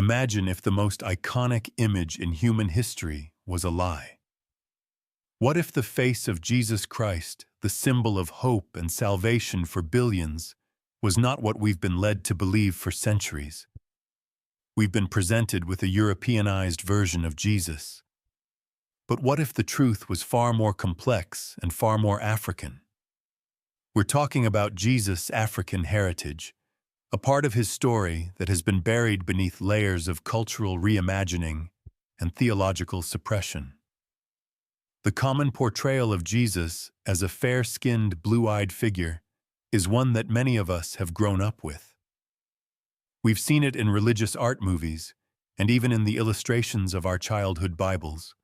Imagine if the most iconic image in human history was a lie. What if the face of Jesus Christ, the symbol of hope and salvation for billions, was not what we've been led to believe for centuries? We've been presented with a Europeanized version of Jesus. But what if the truth was far more complex and far more African? We're talking about Jesus' African heritage, a part of his story that has been buried beneath layers of cultural reimagining and theological suppression. The common portrayal of Jesus as a fair-skinned, blue-eyed figure is one that many of us have grown up with. We've seen it in religious art movies and even in the illustrations of our childhood Bibles.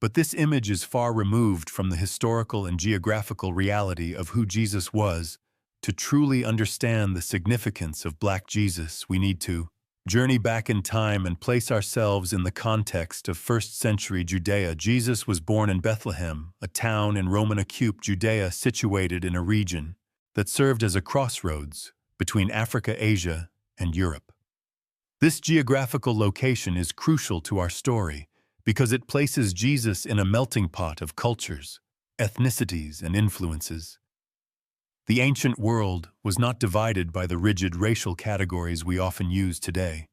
But this image is far removed from the historical and geographical reality of who Jesus was. To truly understand the significance of Black Jesus, we need to journey back in time and place ourselves in the context of first-century Judea. Jesus was born in Bethlehem, a town in Roman-occupied Judea situated in a region that served as a crossroads between Africa, Asia, and Europe. This geographical location is crucial to our story because it places Jesus in a melting pot of cultures, ethnicities, and influences. The ancient world was not divided by the rigid racial categories we often use today.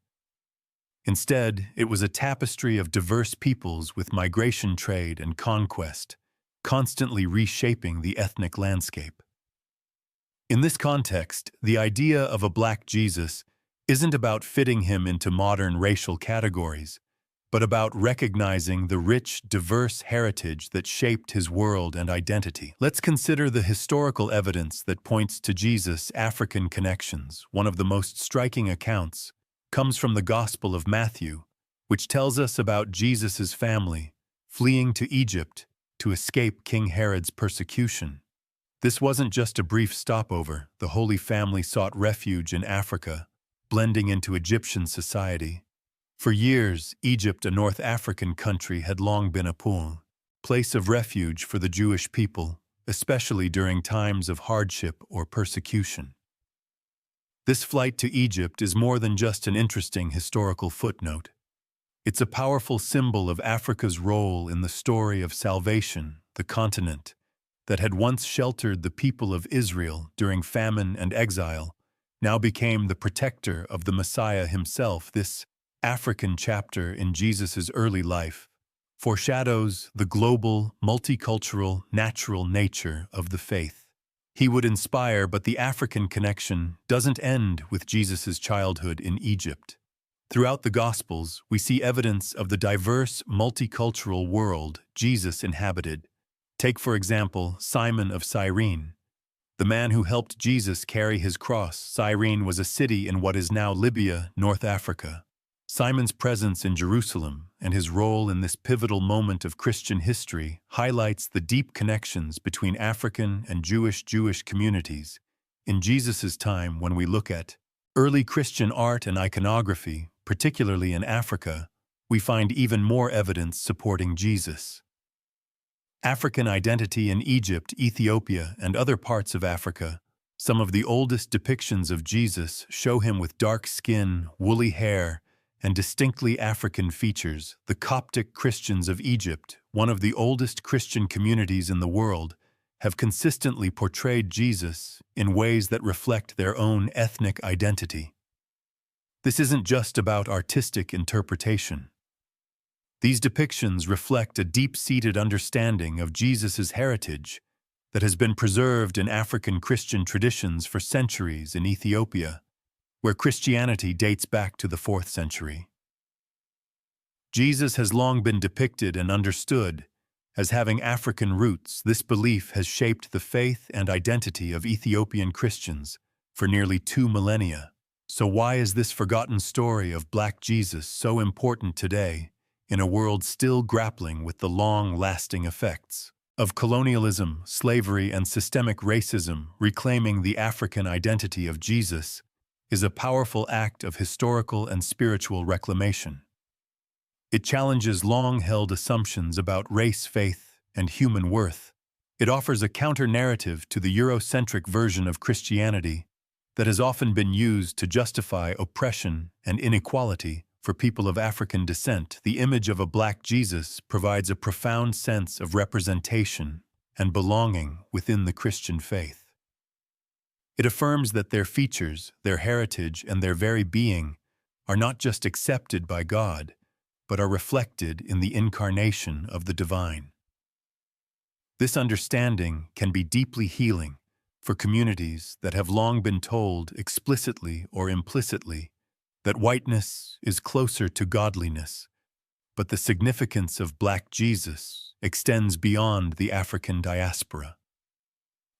Instead, it was a tapestry of diverse peoples with migration, trade, and conquest, constantly reshaping the ethnic landscape. In this context, the idea of a Black Jesus isn't about fitting him into modern racial categories, but about recognizing the rich, diverse heritage that shaped his world and identity. Let's consider the historical evidence that points to Jesus' African connections. One of the most striking accounts comes from the Gospel of Matthew, which tells us about Jesus' family fleeing to Egypt to escape King Herod's persecution. This wasn't just a brief stopover. The Holy Family sought refuge in Africa, blending into Egyptian society. For years, Egypt, a North African country, had long been a place of refuge for the Jewish people, especially during times of hardship or persecution. This flight to Egypt is more than just an interesting historical footnote. It's a powerful symbol of Africa's role in the story of salvation. The continent that had once sheltered the people of Israel during famine and exile now became the protector of the Messiah himself. This African chapter in Jesus' early life foreshadows the global, multicultural, natural nature of the faith. He would inspire, but the African connection doesn't end with Jesus' childhood in Egypt. Throughout the Gospels, we see evidence of the diverse, multicultural world Jesus inhabited. Take, for example, Simon of Cyrene, the man who helped Jesus carry his cross. Cyrene was a city in what is now Libya, North Africa. Simon's presence in Jerusalem and his role in this pivotal moment of Christian history highlights the deep connections between African and Jewish communities. In Jesus' time, when we look at early Christian art and iconography, particularly in Africa, we find even more evidence supporting Jesus. African identity in Egypt, Ethiopia, and other parts of Africa. Some of the oldest depictions of Jesus show him with dark skin, woolly hair, and distinctly African features. The Coptic Christians of Egypt, one of the oldest Christian communities in the world, have consistently portrayed Jesus in ways that reflect their own ethnic identity. This isn't just about artistic interpretation. These depictions reflect a deep-seated understanding of Jesus' heritage that has been preserved in African Christian traditions for centuries in Ethiopia, where Christianity dates back to the 4th century. Jesus has long been depicted and understood as having African roots. This belief has shaped the faith and identity of Ethiopian Christians for nearly 2 millennia. So why is this forgotten story of Black Jesus so important today, in a world still grappling with the long-lasting effects of colonialism, slavery, and systemic racism? Reclaiming the African identity of Jesus is a powerful act of historical and spiritual reclamation. It challenges long-held assumptions about race, faith, and human worth. It offers a counter-narrative to the Eurocentric version of Christianity that has often been used to justify oppression and inequality for people of African descent. The image of a black Jesus provides a profound sense of representation and belonging within the Christian faith. It affirms that their features, their heritage, and their very being are not just accepted by God, but are reflected in the incarnation of the divine. This understanding can be deeply healing for communities that have long been told explicitly or implicitly that whiteness is closer to godliness, but the significance of Black Jesus extends beyond the African diaspora.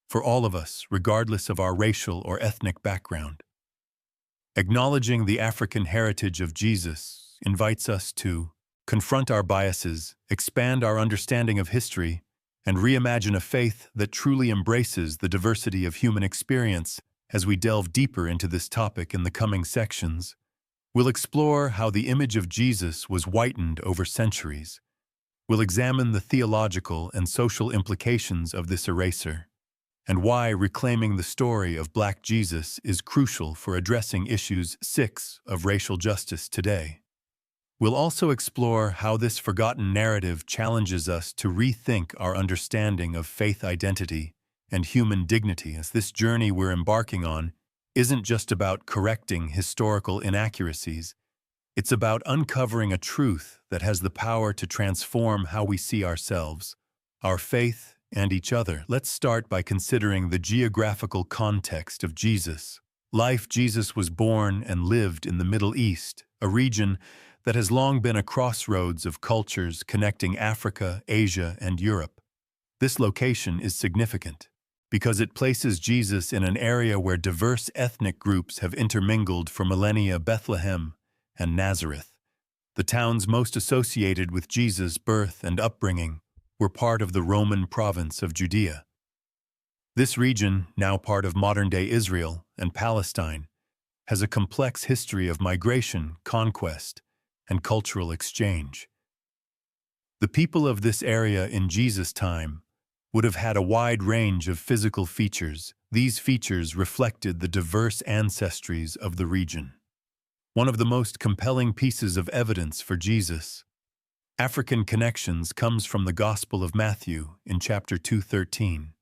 For all of us, regardless of our racial or ethnic background, acknowledging the African heritage of Jesus invites us to confront our biases, expand our understanding of history, and reimagine a faith that truly embraces the diversity of human experience. As we delve deeper into this topic in the coming sections, we'll explore how the image of Jesus was whitened over centuries. We'll examine the theological and social implications of this erasure, and why reclaiming the story of Black Jesus is crucial for addressing issues 6 of racial justice today. We'll also explore how this forgotten narrative challenges us to rethink our understanding of faith identity and human dignity, as this journey we're embarking on isn't just about correcting historical inaccuracies. It's about uncovering a truth that has the power to transform how we see ourselves, our faith, and each other. Let's start by considering the geographical context of Jesus' life. Jesus was born and lived in the Middle East, a region that has long been a crossroads of cultures connecting Africa, Asia, and Europe. This location is significant because it places Jesus in an area where diverse ethnic groups have intermingled for millennia. Bethlehem and Nazareth, the towns most associated with Jesus' birth and upbringing, were part of the Roman province of Judea. This region, now part of modern-day Israel and Palestine, has a complex history of migration, conquest, and cultural exchange. The people of this area in Jesus' time would have had a wide range of physical features. These features reflected the diverse ancestries of the region. One of the most compelling pieces of evidence for Jesus' African connections comes from the Gospel of Matthew in chapter 2:13.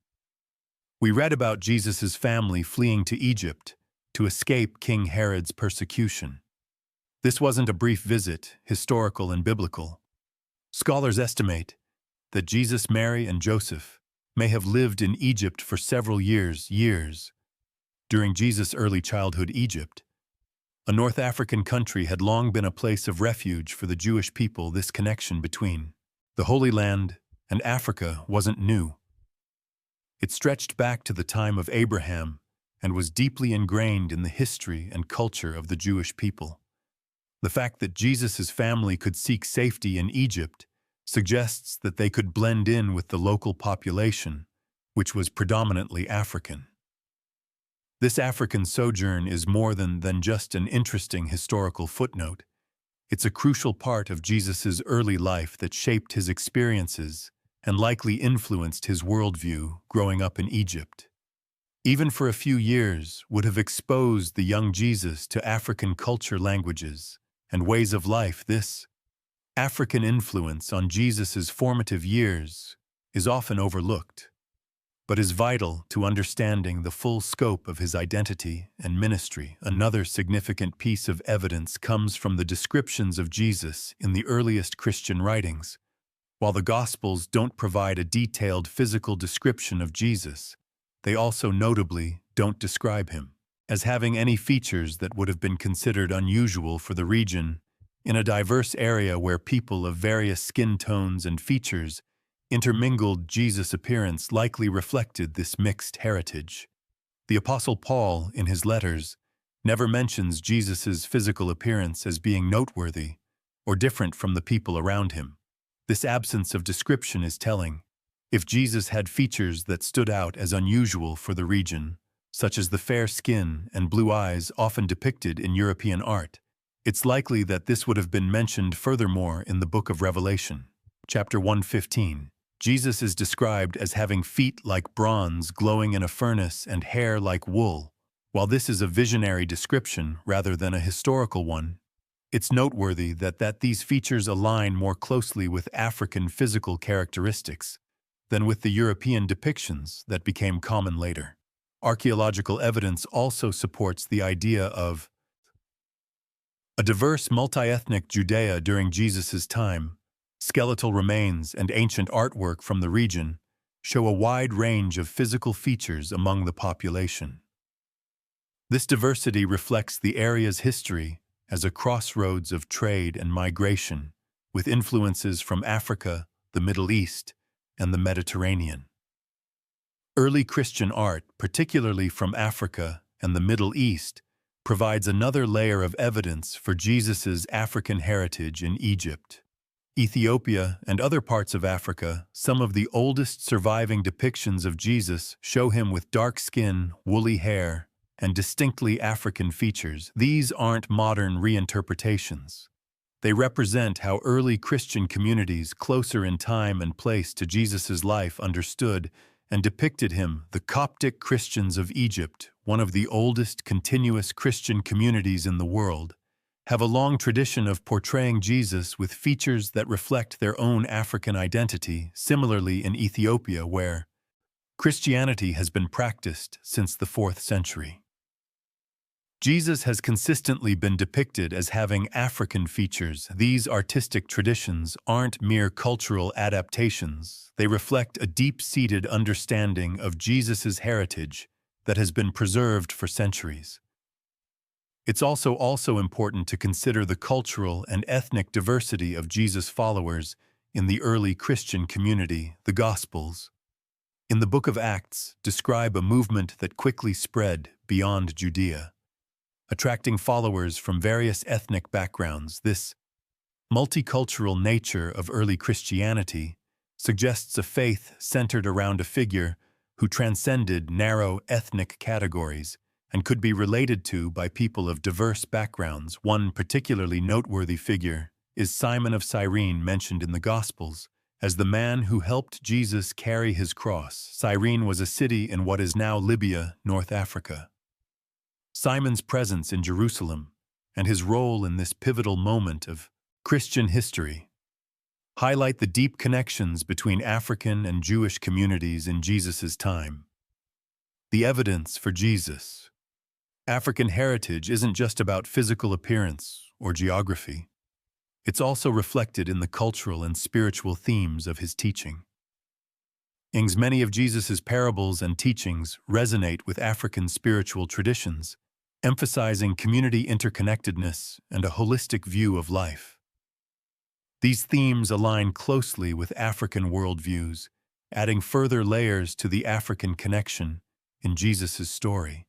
We read about Jesus' family fleeing to Egypt to escape King Herod's persecution. This wasn't a brief visit, historical and biblical. Scholars estimate that Jesus, Mary, and Joseph may have lived in Egypt for several years. During Jesus' early childhood, Egypt, a North African country, had long been a place of refuge for the Jewish people. This connection between the Holy Land and Africa wasn't new. It stretched back to the time of Abraham and was deeply ingrained in the history and culture of the Jewish people. The fact that Jesus' family could seek safety in Egypt suggests that they could blend in with the local population, which was predominantly African. This African sojourn is more than just an interesting historical footnote. It's a crucial part of Jesus' early life that shaped his experiences and likely influenced his worldview. Growing up in Egypt, even for a few years, would have exposed the young Jesus to African culture, languages, and ways of life. This African influence on Jesus' formative years is often overlooked, but is vital to understanding the full scope of his identity and ministry. Another significant piece of evidence comes from the descriptions of Jesus in the earliest Christian writings. While the Gospels don't provide a detailed physical description of Jesus, they also notably don't describe him as having any features that would have been considered unusual for the region. In a diverse area where people of various skin tones and features intermingled, Jesus' appearance likely reflected this mixed heritage. The Apostle Paul, in his letters, never mentions Jesus' physical appearance as being noteworthy or different from the people around him. This absence of description is telling. If Jesus had features that stood out as unusual for the region, such as the fair skin and blue eyes often depicted in European art, it's likely that this would have been mentioned furthermore in the book of Revelation. Chapter 1:15. Jesus is described as having feet like bronze glowing in a furnace and hair like wool, While this is a visionary description rather than a historical one, it's noteworthy that these features align more closely with African physical characteristics than with the European depictions that became common later. Archaeological evidence also supports the idea of a diverse multi-ethnic Judea during Jesus' time. Skeletal remains and ancient artwork from the region show a wide range of physical features among the population. This diversity reflects the area's history as a crossroads of trade and migration, with influences from Africa, the Middle East, and the Mediterranean. Early Christian art, particularly from Africa and the Middle East, provides another layer of evidence for Jesus' African heritage in Egypt. Ethiopia and other parts of Africa, some of the oldest surviving depictions of Jesus show him with dark skin, woolly hair, and distinctly African features. These aren't modern reinterpretations. They represent how early Christian communities closer in time and place to Jesus' life understood and depicted him. The Coptic Christians of Egypt, one of the oldest continuous Christian communities in the world, have a long tradition of portraying Jesus with features that reflect their own African identity, similarly in Ethiopia, where Christianity has been practiced since the 4th century. Jesus has consistently been depicted as having African features. These artistic traditions aren't mere cultural adaptations. They reflect a deep-seated understanding of Jesus' heritage that has been preserved for centuries. It's also important to consider the cultural and ethnic diversity of Jesus' followers in the early Christian community. The Gospels, in the Book of Acts, describe a movement that quickly spread beyond Judea, attracting followers from various ethnic backgrounds. This multicultural nature of early Christianity suggests a faith centered around a figure who transcended narrow ethnic categories and could be related to by people of diverse backgrounds. One particularly noteworthy figure is Simon of Cyrene, mentioned in the Gospels as the man who helped Jesus carry his cross. Cyrene was a city in what is now Libya, North Africa. Simon's presence in Jerusalem and his role in this pivotal moment of Christian history highlight the deep connections between African and Jewish communities in Jesus' time. The evidence for Jesus' African heritage isn't just about physical appearance or geography. It's also reflected in the cultural and spiritual themes of his teaching. Many of Jesus' parables and teachings resonate with African spiritual traditions, emphasizing community interconnectedness and a holistic view of life. These themes align closely with African worldviews, adding further layers to the African connection in Jesus' story.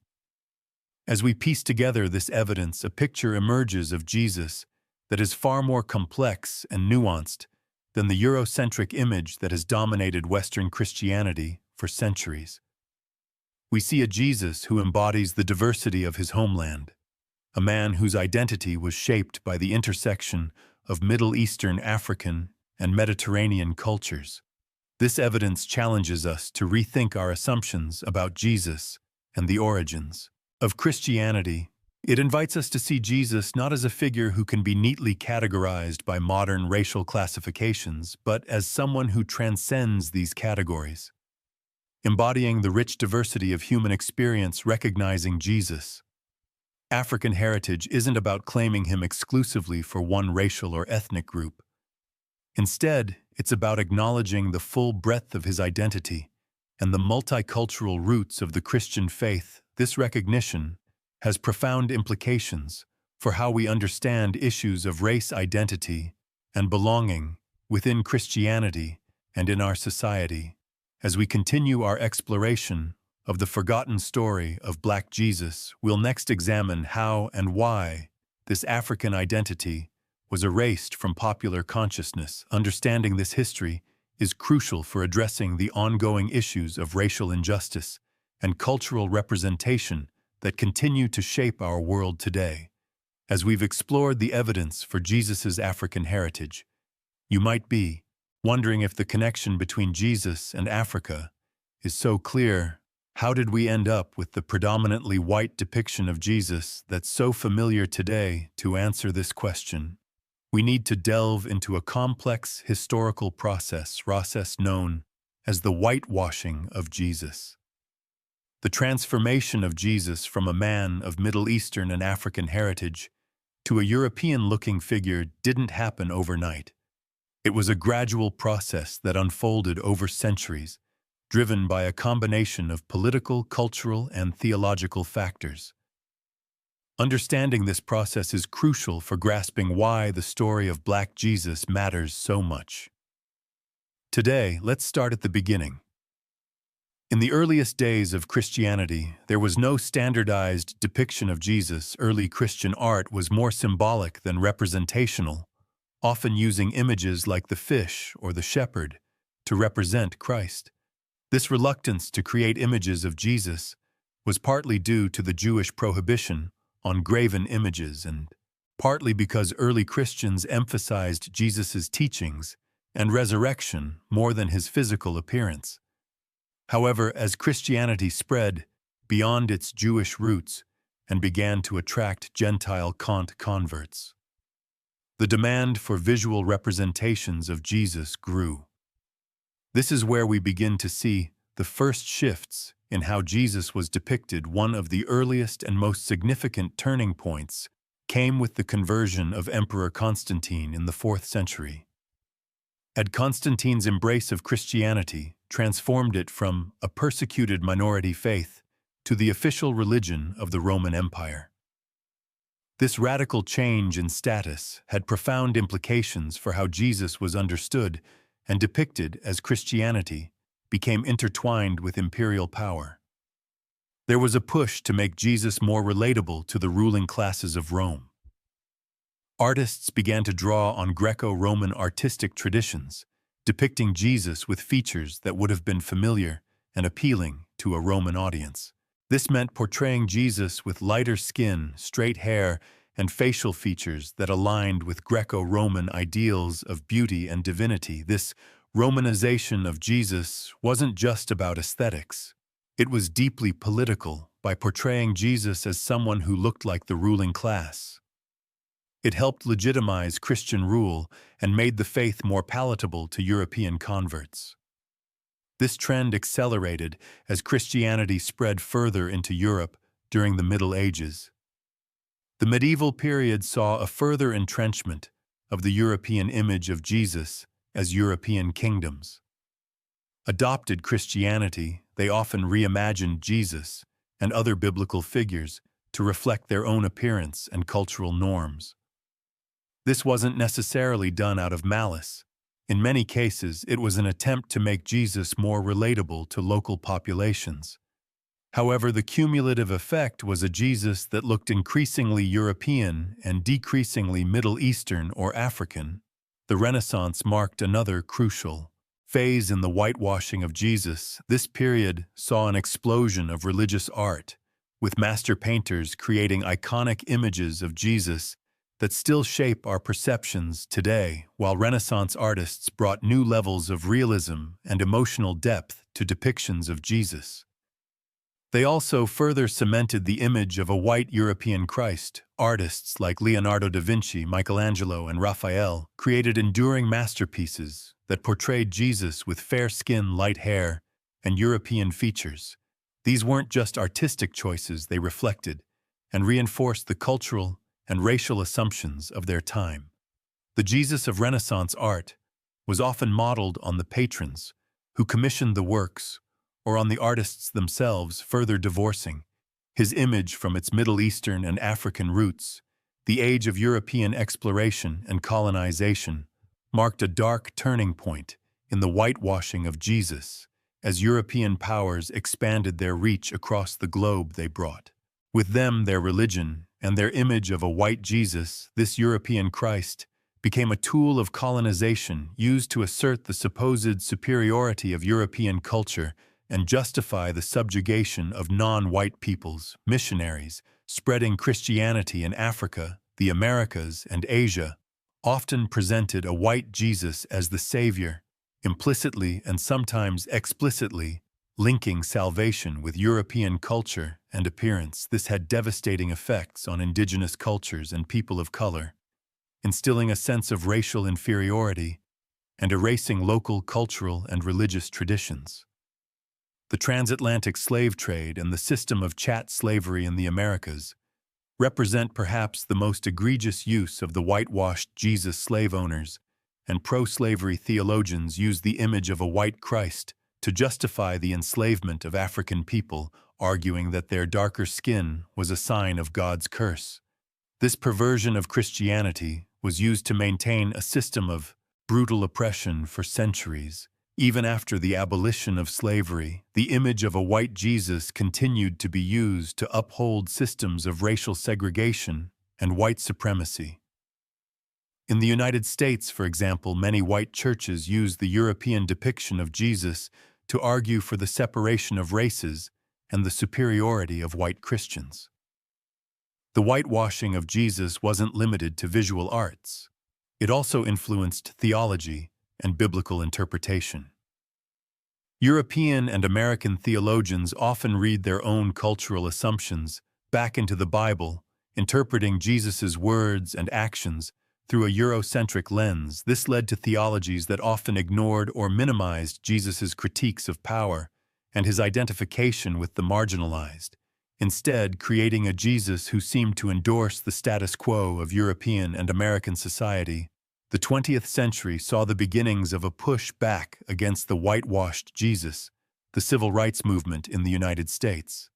As we piece together this evidence, a picture emerges of Jesus that is far more complex and nuanced than the Eurocentric image that has dominated Western Christianity for centuries. We see a Jesus who embodies the diversity of his homeland, a man whose identity was shaped by the intersection of Middle Eastern, African, and Mediterranean cultures. This evidence challenges us to rethink our assumptions about Jesus and the origins of Christianity. It invites us to see Jesus not as a figure who can be neatly categorized by modern racial classifications, but as someone who transcends these categories, embodying the rich diversity of human experience. Recognizing Jesus' African heritage isn't about claiming him exclusively for one racial or ethnic group. Instead, it's about acknowledging the full breadth of his identity and the multicultural roots of the Christian faith. This recognition has profound implications for how we understand issues of race identity and belonging within Christianity and in our society. As we continue our exploration of the forgotten story of Black Jesus, we'll next examine how and why this African identity was erased from popular consciousness. Understanding this history is crucial for addressing the ongoing issues of racial injustice and cultural representation that continue to shape our world today. As we've explored the evidence for Jesus' African heritage, you might be wondering if the connection between Jesus and Africa is so clear How did we end up with the predominantly white depiction of Jesus that's so familiar today? To answer this question, we need to delve into a complex historical process known as the whitewashing of Jesus. The transformation of Jesus from a man of Middle Eastern and African heritage to a European-looking figure didn't happen overnight. It was a gradual process that unfolded over centuries, driven by a combination of political, cultural, and theological factors. Understanding this process is crucial for grasping why the story of Black Jesus matters so much. Today, let's start at the beginning. In the earliest days of Christianity, there was no standardized depiction of Jesus. Early Christian art was more symbolic than representational, often using images like the fish or the shepherd to represent Christ. This reluctance to create images of Jesus was partly due to the Jewish prohibition on graven images and partly because early Christians emphasized Jesus' teachings and resurrection more than his physical appearance. However, as Christianity spread beyond its Jewish roots and began to attract Gentile converts, the demand for visual representations of Jesus grew. This is where we begin to see the first shifts in how Jesus was depicted. One of the earliest and most significant turning points came with the conversion of Emperor Constantine in the 4th century. Constantine's embrace of Christianity transformed it from a persecuted minority faith to the official religion of the Roman Empire. This radical change in status had profound implications for how Jesus was understood and depicted as Christianity became intertwined with imperial power. There was a push to make Jesus more relatable to the ruling classes of Rome. Artists began to draw on Greco-Roman artistic traditions, depicting Jesus with features that would have been familiar and appealing to a Roman audience. This meant portraying Jesus with lighter skin, straight hair, and facial features that aligned with Greco-Roman ideals of beauty and divinity. This Romanization of Jesus wasn't just about aesthetics. It was deeply political by portraying Jesus as someone who looked like the ruling class. It helped legitimize Christian rule and made the faith more palatable to European converts. This trend accelerated as Christianity spread further into Europe during the Middle Ages. The medieval period saw a further entrenchment of the European image of Jesus as European kingdoms. Adopted Christianity, they often reimagined Jesus and other biblical figures to reflect their own appearance and cultural norms. This wasn't necessarily done out of malice. In many cases, it was an attempt to make Jesus more relatable to local populations. However, the cumulative effect was a Jesus that looked increasingly European and decreasingly Middle Eastern or African. The Renaissance marked another crucial phase in the whitewashing of Jesus. This period saw an explosion of religious art, with master painters creating iconic images of Jesus that still shape our perceptions today, while Renaissance artists brought new levels of realism and emotional depth to depictions of Jesus. They also further cemented the image of a white European Christ. Artists like Leonardo da Vinci, Michelangelo, and Raphael created enduring masterpieces that portrayed Jesus with fair skin, light hair, and European features. These weren't just artistic choices, they reflected and reinforced the cultural and racial assumptions of their time. The Jesus of Renaissance art was often modeled on the patrons who commissioned the works or on the artists themselves, further divorcing his image from its Middle Eastern and African roots. The age of European exploration and colonization marked a dark turning point in the whitewashing of Jesus as European powers expanded their reach across the globe. They brought with them their religion and their image of a white Jesus. This European Christ became a tool of colonization used to assert the supposed superiority of European culture and justify the subjugation of non-white peoples. Missionaries spreading Christianity in Africa, the Americas, and Asia often presented a white Jesus as the Savior, implicitly and sometimes explicitly linking salvation with European culture and appearance. This had devastating effects on indigenous cultures and people of color, instilling a sense of racial inferiority and erasing local cultural and religious traditions. The transatlantic slave trade and the system of chat slavery in the Americas represent perhaps the most egregious use of the whitewashed Jesus. Slave owners and pro-slavery theologians use the image of a white Christ to justify the enslavement of African people, arguing that their darker skin was a sign of God's curse. This perversion of Christianity was used to maintain a system of brutal oppression for centuries. Even after the abolition of slavery, the image of a white Jesus continued to be used to uphold systems of racial segregation and white supremacy. In the United States, for example, many white churches use the European depiction of Jesus to argue for the separation of races and the superiority of white Christians. The whitewashing of Jesus wasn't limited to visual arts. It also influenced theology and biblical interpretation. European and American theologians often read their own cultural assumptions back into the Bible, interpreting Jesus' words and actions through a Eurocentric lens. This led to theologies that often ignored or minimized Jesus' critiques of power and his identification with the marginalized, instead creating a Jesus who seemed to endorse the status quo of European and American society. The 20th century saw the beginnings of a push back against the whitewashed Jesus, the civil rights movement in the United States.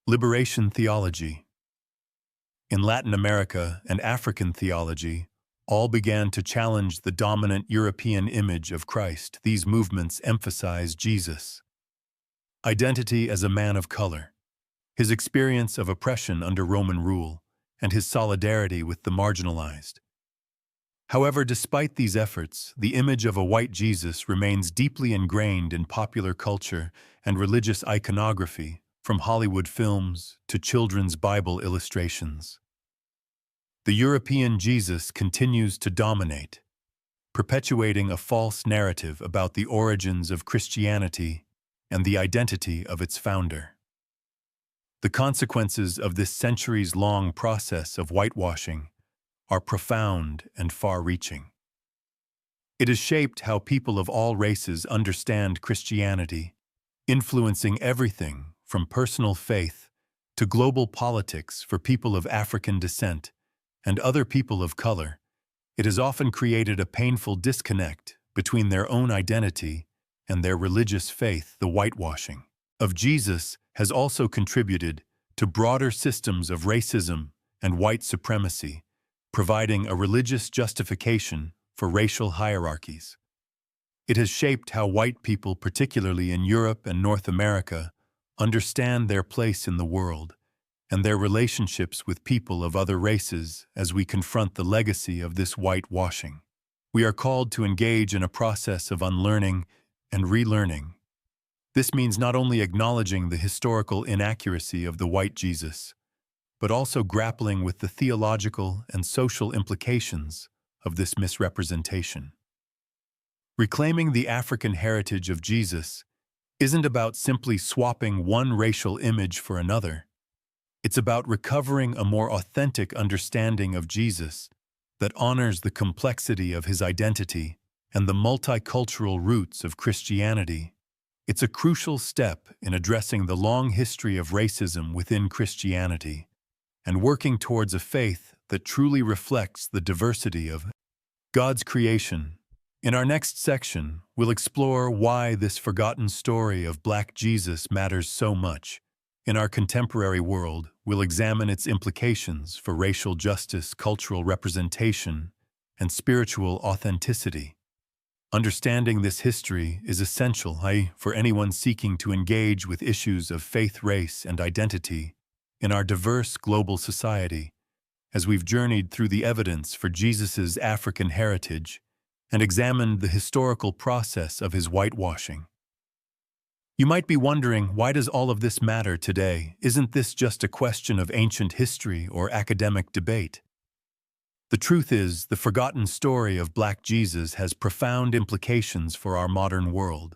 Liberation theology. In Latin America and African theology, all began to challenge the dominant European image of Christ. These movements emphasized Jesus' identity as a man of color, his experience of oppression under Roman rule, and his solidarity with the marginalized. However, despite these efforts, the image of a white Jesus remains deeply ingrained in popular culture and religious iconography, from Hollywood films to children's Bible illustrations. The European Jesus continues to dominate, perpetuating a false narrative about the origins of Christianity and the identity of its founder. The consequences of this centuries-long process of whitewashing are profound and far-reaching. It has shaped how people of all races understand Christianity, influencing everything from personal faith to global politics for people of African descent and other people of color. It has often created a painful disconnect between their own identity and their religious faith. The whitewashing of Jesus has also contributed to broader systems of racism and white supremacy, providing a religious justification for racial hierarchies. It has shaped how white people, particularly in Europe and North America, understand their place in the world and their relationships with people of other races. As we confront the legacy of this whitewashing, we are called to engage in a process of unlearning and relearning. This means not only acknowledging the historical inaccuracy of the white Jesus, but also grappling with the theological and social implications of this misrepresentation. Reclaiming the African heritage of Jesus isn't about simply swapping one racial image for another. It's about recovering a more authentic understanding of Jesus that honors the complexity of his identity and the multicultural roots of Christianity. It's a crucial step in addressing the long history of racism within Christianity and working towards a faith that truly reflects the diversity of God's creation. In our next section, we'll explore why this forgotten story of Black Jesus matters so much. In our contemporary world, we'll examine its implications for racial justice, cultural representation, and spiritual authenticity. Understanding this history is essential for anyone seeking to engage with issues of faith, race, and identity in our diverse global society. As we've journeyed through the evidence for Jesus' African heritage and examined the historical process of his whitewashing. You might be wondering, why does all of this matter today? Isn't this just a question of ancient history or academic debate? The truth is, the forgotten story of Black Jesus has profound implications for our modern world.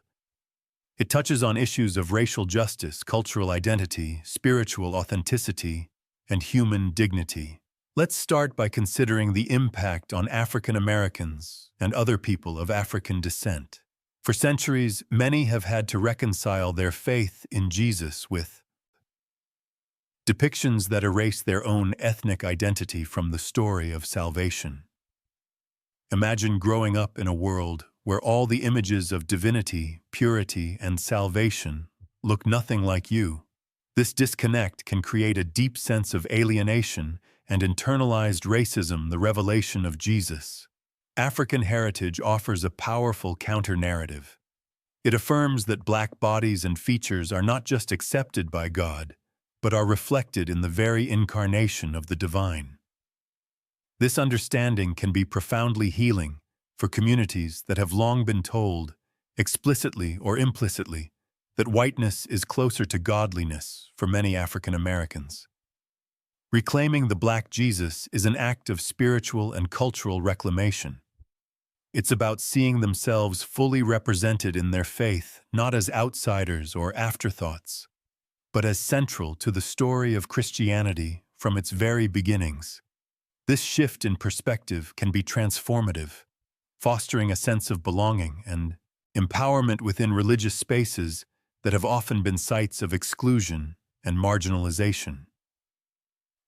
It touches on issues of racial justice, cultural identity, spiritual authenticity, and human dignity. Let's start by considering the impact on African Americans and other people of African descent. For centuries, many have had to reconcile their faith in Jesus with depictions that erase their own ethnic identity from the story of salvation. Imagine growing up in a world where all the images of divinity, purity, and salvation look nothing like you. This disconnect can create a deep sense of alienation and internalized racism. The revelation of Jesus. African heritage offers a powerful counter-narrative. It affirms that Black bodies and features are not just accepted by God, but are reflected in the very incarnation of the divine. This understanding can be profoundly healing for communities that have long been told, explicitly or implicitly, that whiteness is closer to godliness for many African Americans. Reclaiming the Black Jesus is an act of spiritual and cultural reclamation. It's about seeing themselves fully represented in their faith, not as outsiders or afterthoughts, but as central to the story of Christianity from its very beginnings. This shift in perspective can be transformative, fostering a sense of belonging and empowerment within religious spaces that have often been sites of exclusion and marginalization.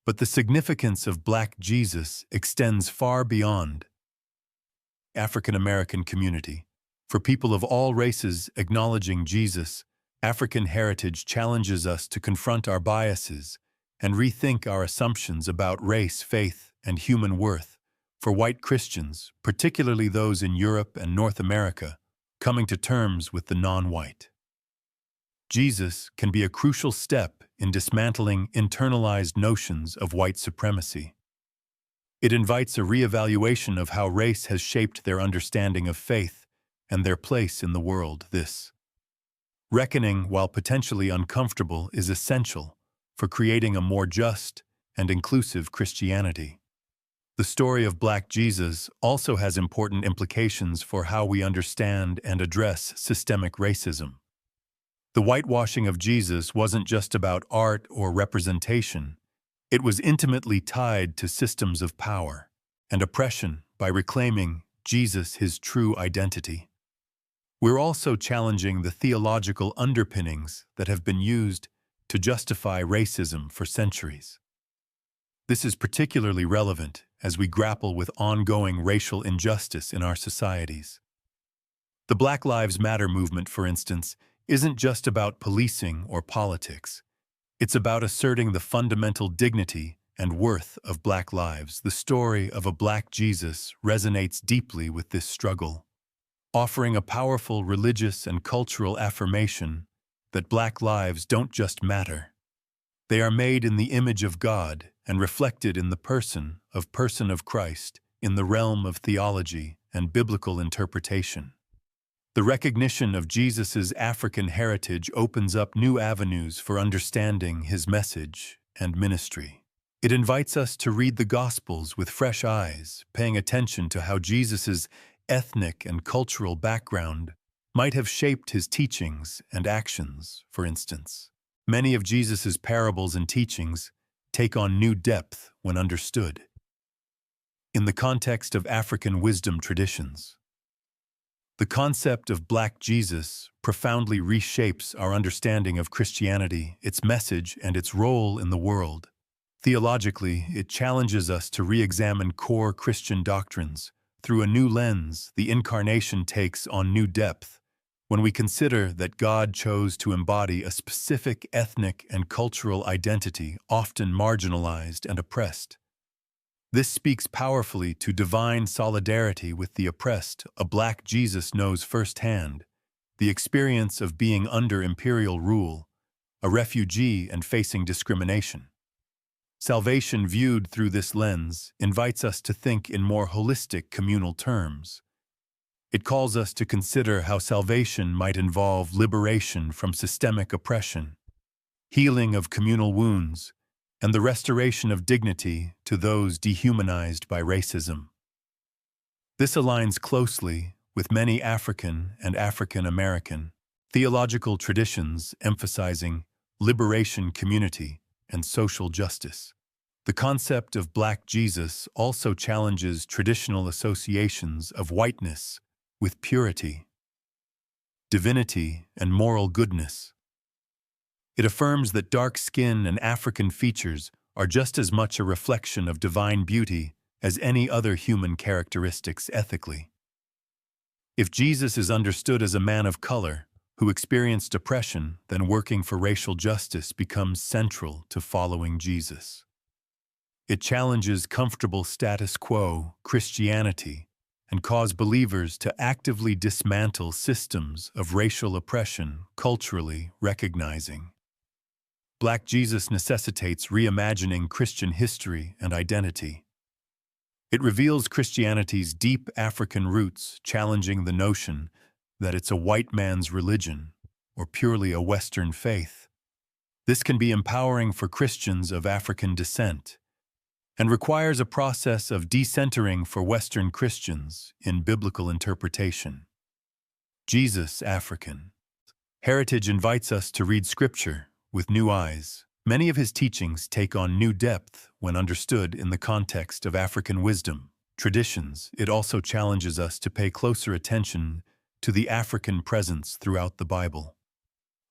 But the significance of Black Jesus extends far beyond African American community. For people of all races acknowledging Jesus, African heritage challenges us to confront our biases and rethink our assumptions about race, faith, and human worth. For white Christians, particularly those in Europe and North America, coming to terms with the non-white Jesus can be a crucial step in dismantling internalized notions of white supremacy. It invites a reevaluation of how race has shaped their understanding of faith and their place in the world. This reckoning, while potentially uncomfortable, is essential for creating a more just and inclusive Christianity. The story of Black Jesus also has important implications for how we understand and address systemic racism. The whitewashing of Jesus wasn't just about art or representation. It was intimately tied to systems of power and oppression by reclaiming Jesus his true identity. We're also challenging the theological underpinnings that have been used to justify racism for centuries. This is particularly relevant as we grapple with ongoing racial injustice in our societies. The Black Lives Matter movement, for instance, isn't just about policing or politics. It's about asserting the fundamental dignity and worth of Black lives. The story of a Black Jesus resonates deeply with this struggle, offering a powerful religious and cultural affirmation that Black lives don't just matter. They are made in the image of God and reflected in the person of Christ in the realm of theology and biblical interpretation. The recognition of Jesus' African heritage opens up new avenues for understanding his message and ministry. It invites us to read the Gospels with fresh eyes, paying attention to how Jesus' ethnic and cultural background might have shaped his teachings and actions. For instance, many of Jesus' parables and teachings take on new depth when understood in the context of African wisdom traditions. The concept of Black Jesus profoundly reshapes our understanding of Christianity, its message, and its role in the world. Theologically, it challenges us to re-examine core Christian doctrines. Through a new lens, the Incarnation takes on new depth when we consider that God chose to embody a specific ethnic and cultural identity, often marginalized and oppressed. This speaks powerfully to divine solidarity with the oppressed. A Black Jesus knows firsthand the experience of being under imperial rule, a refugee and facing discrimination. Salvation viewed through this lens invites us to think in more holistic communal terms. It calls us to consider how salvation might involve liberation from systemic oppression, healing of communal wounds, and the restoration of dignity to those dehumanized by racism. This aligns closely with many African and African American theological traditions emphasizing liberation, community, and social justice. The concept of Black Jesus also challenges traditional associations of whiteness with purity, divinity, and moral goodness. It affirms that dark skin and African features are just as much a reflection of divine beauty as any other human characteristics ethically. If Jesus is understood as a man of color who experienced oppression, then working for racial justice becomes central to following Jesus. It challenges comfortable status quo Christianity and causes believers to actively dismantle systems of racial oppression, culturally recognizing. Black Jesus necessitates reimagining Christian history and identity. It reveals Christianity's deep African roots, challenging the notion that it's a white man's religion or purely a Western faith. This can be empowering for Christians of African descent and requires a process of decentering for Western Christians in biblical interpretation. Jesus' African heritage invites us to read Scripture with new eyes. Many of his teachings take on new depth when understood in the context of African wisdom, traditions. It also challenges us to pay closer attention to the African presence throughout the Bible.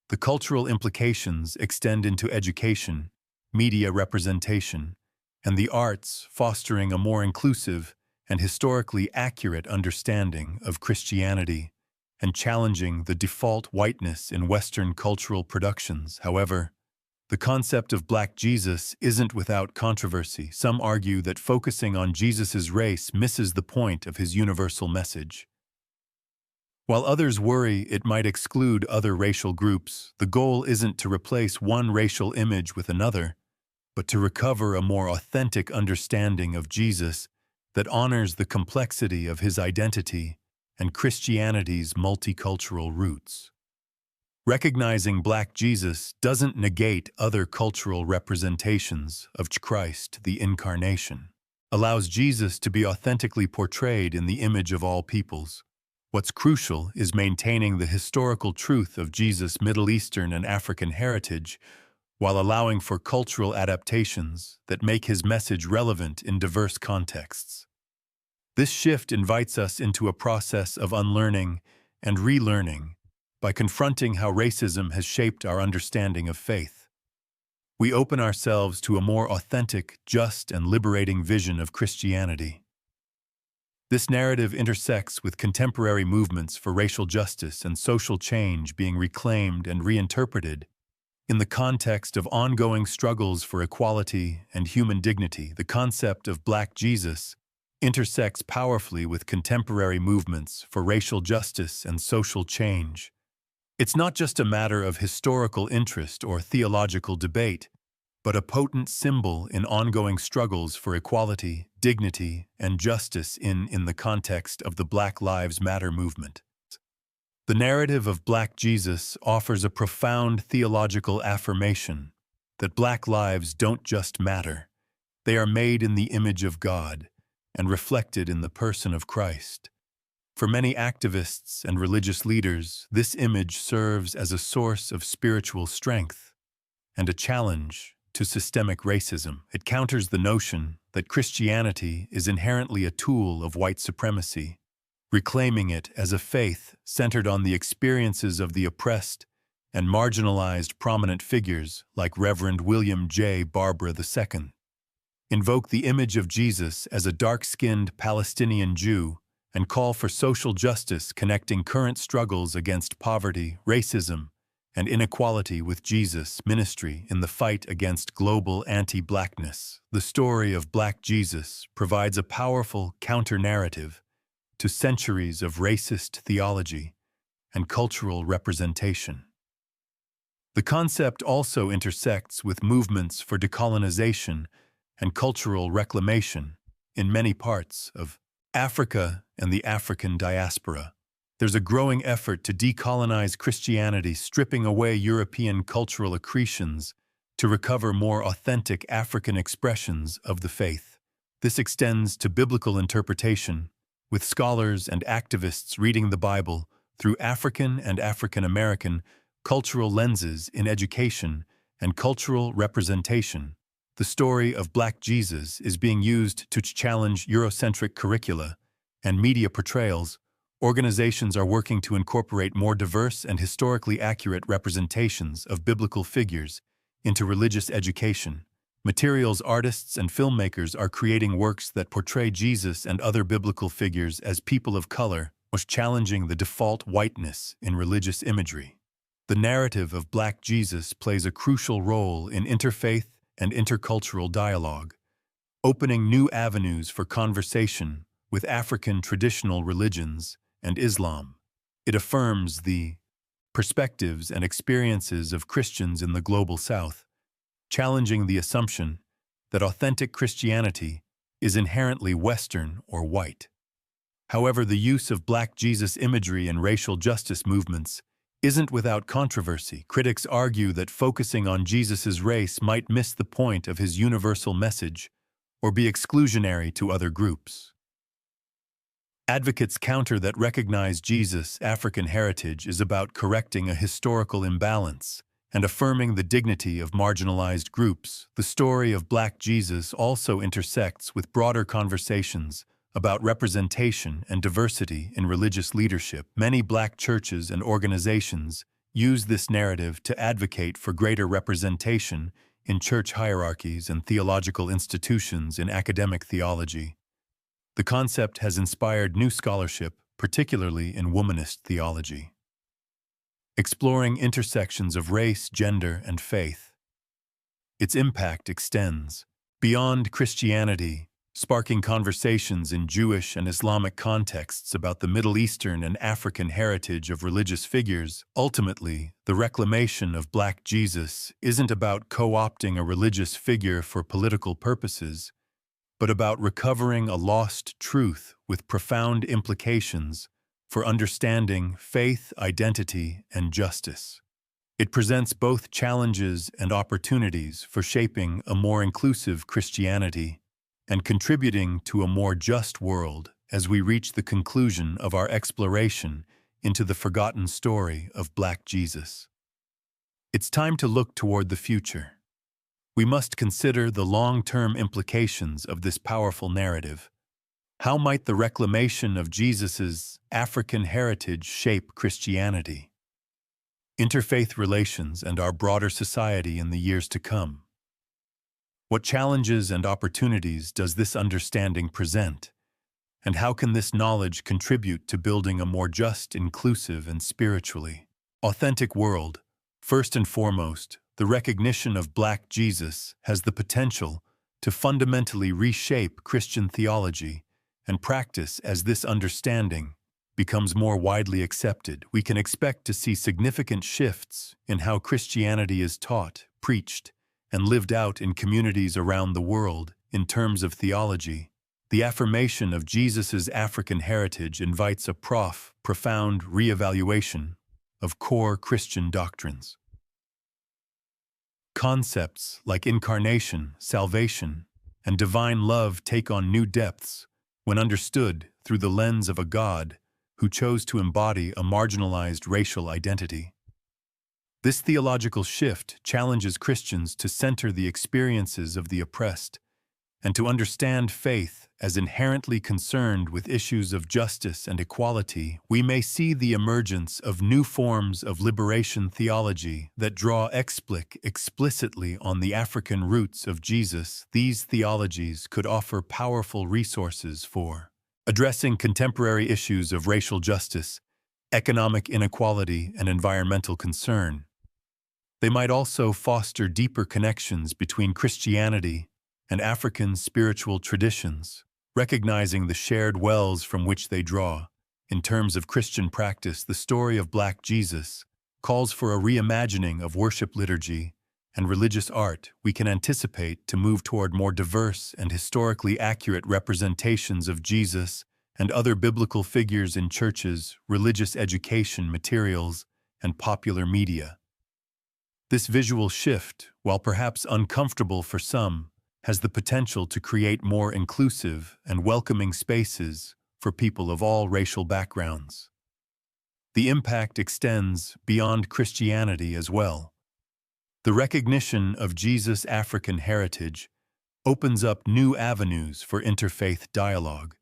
The cultural implications extend into education, media representation, and the arts, fostering a more inclusive and historically accurate understanding of Christianity and challenging the default whiteness in Western cultural productions. However, the concept of Black Jesus isn't without controversy. Some argue that focusing on Jesus' race misses the point of his universal message. While others worry it might exclude other racial groups, the goal isn't to replace one racial image with another, but to recover a more authentic understanding of Jesus that honors the complexity of his identity and Christianity's multicultural roots. Recognizing Black Jesus doesn't negate other cultural representations of Christ, the Incarnation. Allows Jesus to be authentically portrayed in the image of all peoples. What's crucial is maintaining the historical truth of Jesus' Middle Eastern and African heritage while allowing for cultural adaptations that make his message relevant in diverse contexts. This shift invites us into a process of unlearning and relearning by confronting how racism has shaped our understanding of faith. We open ourselves to a more authentic, just, and liberating vision of Christianity. This narrative intersects with contemporary movements for racial justice and social change being reclaimed and reinterpreted in the context of ongoing struggles for equality and human dignity. The concept of Black Jesus intersects powerfully with contemporary movements for racial justice and social change. It's not just a matter of historical interest or theological debate, but a potent symbol in ongoing struggles for equality, dignity, and justice in the context of the Black Lives Matter movement. The narrative of Black Jesus offers a profound theological affirmation that Black lives don't just matter, they are made in the image of God and reflected in the person of Christ. For many activists and religious leaders, this image serves as a source of spiritual strength and a challenge to systemic racism. It counters the notion that Christianity is inherently a tool of white supremacy, reclaiming it as a faith centered on the experiences of the oppressed and marginalized prominent figures like Reverend William J. Barbara II. Invoke the image of Jesus as a dark-skinned Palestinian Jew and call for social justice connecting current struggles against poverty, racism, and inequality with Jesus' ministry in the fight against global anti-Blackness. The story of Black Jesus provides a powerful counter-narrative to centuries of racist theology and cultural representation. The concept also intersects with movements for decolonization and cultural reclamation in many parts of Africa and the African diaspora. There's a growing effort to decolonize Christianity, stripping away European cultural accretions to recover more authentic African expressions of the faith. This extends to biblical interpretation, with scholars and activists reading the Bible through African and African American cultural lenses in education and cultural representation. The story of Black Jesus is being used to challenge Eurocentric curricula and media portrayals. Organizations are working to incorporate more diverse and historically accurate representations of biblical figures into religious education. Materials artists and filmmakers are creating works that portray Jesus and other biblical figures as people of color, while challenging the default whiteness in religious imagery. The narrative of Black Jesus plays a crucial role in interfaith and intercultural dialogue, opening new avenues for conversation with African traditional religions and Islam. It affirms the perspectives and experiences of Christians in the global South, challenging the assumption that authentic Christianity is inherently Western or white. However, the use of Black Jesus imagery in racial justice movements isn't without controversy. Critics argue that focusing on Jesus' race might miss the point of his universal message or be exclusionary to other groups. Advocates counter that recognize Jesus' African heritage is about correcting a historical imbalance and affirming the dignity of marginalized groups. The story of Black Jesus also intersects with broader conversations about representation and diversity in religious leadership. Many Black churches and organizations use this narrative to advocate for greater representation in church hierarchies and theological institutions in academic theology. The concept has inspired new scholarship, particularly in womanist theology, exploring intersections of race, gender, and faith. Its impact extends beyond Christianity, sparking conversations in Jewish and Islamic contexts about the Middle Eastern and African heritage of religious figures. Ultimately, the reclamation of Black Jesus isn't about co-opting a religious figure for political purposes, but about recovering a lost truth with profound implications for understanding faith, identity, and justice. It presents both challenges and opportunities for shaping a more inclusive Christianity and contributing to a more just world as we reach the conclusion of our exploration into the forgotten story of Black Jesus. It's time to look toward the future. We must consider the long-term implications of this powerful narrative. How might the reclamation of Jesus' African heritage shape Christianity, interfaith relations, and our broader society in the years to come? What challenges and opportunities does this understanding present? And how can this knowledge contribute to building a more just, inclusive, and spiritually authentic world? First and foremost, the recognition of Black Jesus has the potential to fundamentally reshape Christian theology and practice. As this understanding becomes more widely accepted, we can expect to see significant shifts in how Christianity is taught, preached, and lived out in communities around the world. In terms of theology, the affirmation of Jesus' African heritage invites a profound reevaluation of core Christian doctrines. Concepts like incarnation, salvation, and divine love take on new depths when understood through the lens of a God who chose to embody a marginalized racial identity. This theological shift challenges Christians to center the experiences of the oppressed and to understand faith as inherently concerned with issues of justice and equality. We may see the emergence of new forms of liberation theology that draw explicitly on the African roots of Jesus. These theologies could offer powerful resources for addressing contemporary issues of racial justice, economic inequality, and environmental concern. They might also foster deeper connections between Christianity and African spiritual traditions, recognizing the shared wells from which they draw. In terms of Christian practice, the story of Black Jesus calls for a reimagining of worship liturgy and religious art. We can anticipate to move toward more diverse and historically accurate representations of Jesus and other biblical figures in churches, religious education materials, and popular media. This visual shift, while perhaps uncomfortable for some, has the potential to create more inclusive and welcoming spaces for people of all racial backgrounds. the impact extends beyond Christianity as well. The recognition of Jesus' African heritage opens up new avenues for interfaith dialogue,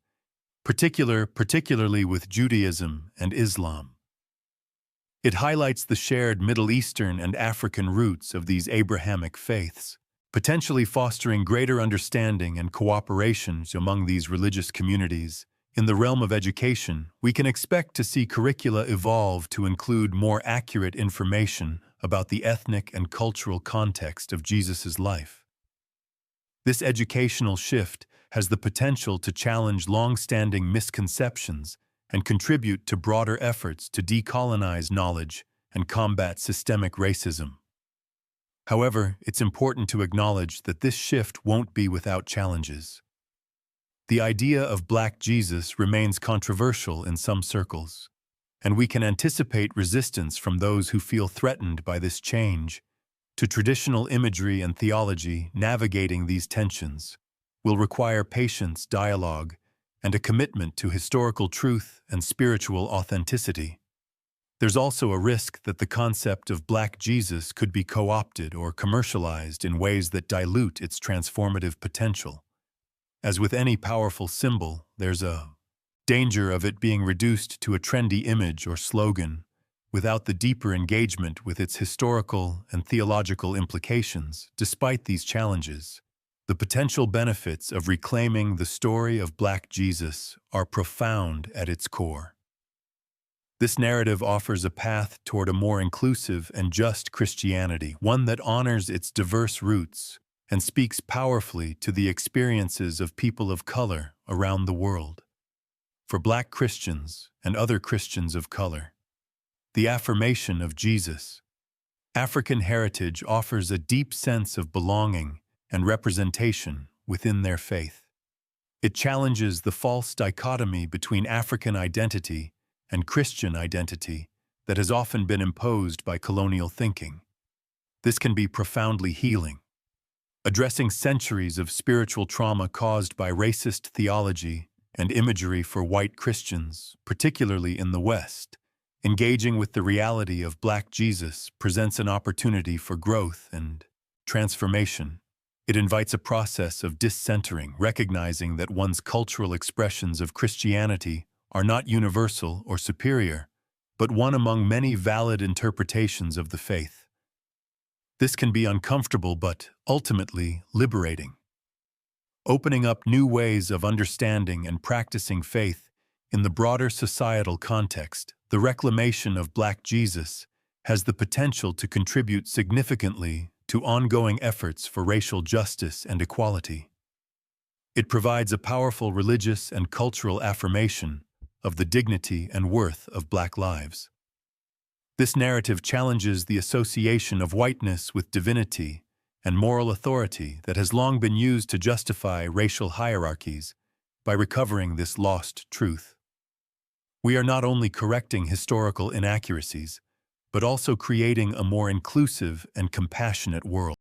particularly with Judaism and Islam. It highlights the shared Middle Eastern and African roots of these Abrahamic faiths, potentially fostering greater understanding and cooperation among these religious communities. In the realm of education, we can expect to see curricula evolve to include more accurate information about the ethnic and cultural context of Jesus' life. This educational shift has the potential to challenge long-standing misconceptions and contribute to broader efforts to decolonize knowledge and combat systemic racism. However, it's important to acknowledge that this shift won't be without challenges. The idea of Black Jesus remains controversial in some circles, and we can anticipate resistance from those who feel threatened by this change. To traditional imagery and theology, navigating these tensions will require patience, dialogue, and a commitment to historical truth and spiritual authenticity. There's also a risk that the concept of Black Jesus could be co-opted or commercialized in ways that dilute its transformative potential. As with any powerful symbol, there's a danger of it being reduced to a trendy image or slogan, without the deeper engagement with its historical and theological implications. Despite these challenges, the potential benefits of reclaiming the story of Black Jesus are profound at its core. This narrative offers a path toward a more inclusive and just Christianity, one that honors its diverse roots and speaks powerfully to the experiences of people of color around the world. For Black Christians and other Christians of color, the affirmation of Jesus' African heritage offers a deep sense of belonging and representation within their faith. It challenges the false dichotomy between African identity and Christian identity that has often been imposed by colonial thinking. This can be profoundly healing, addressing centuries of spiritual trauma caused by racist theology and imagery for white Christians, particularly in the West. Engaging with the reality of Black Jesus presents an opportunity for growth and transformation. It invites a process of discentering, recognizing that one's cultural expressions of Christianity are not universal or superior, but one among many valid interpretations of the faith. This can be uncomfortable but ultimately liberating, opening up new ways of understanding and practicing faith in the broader societal context. The reclamation of Black Jesus has the potential to contribute significantly to ongoing efforts for racial justice and equality. It provides a powerful religious and cultural affirmation of the dignity and worth of Black lives. This narrative challenges the association of whiteness with divinity and moral authority that has long been used to justify racial hierarchies by recovering this lost truth. We are not only correcting historical inaccuracies, but also creating a more inclusive and compassionate world.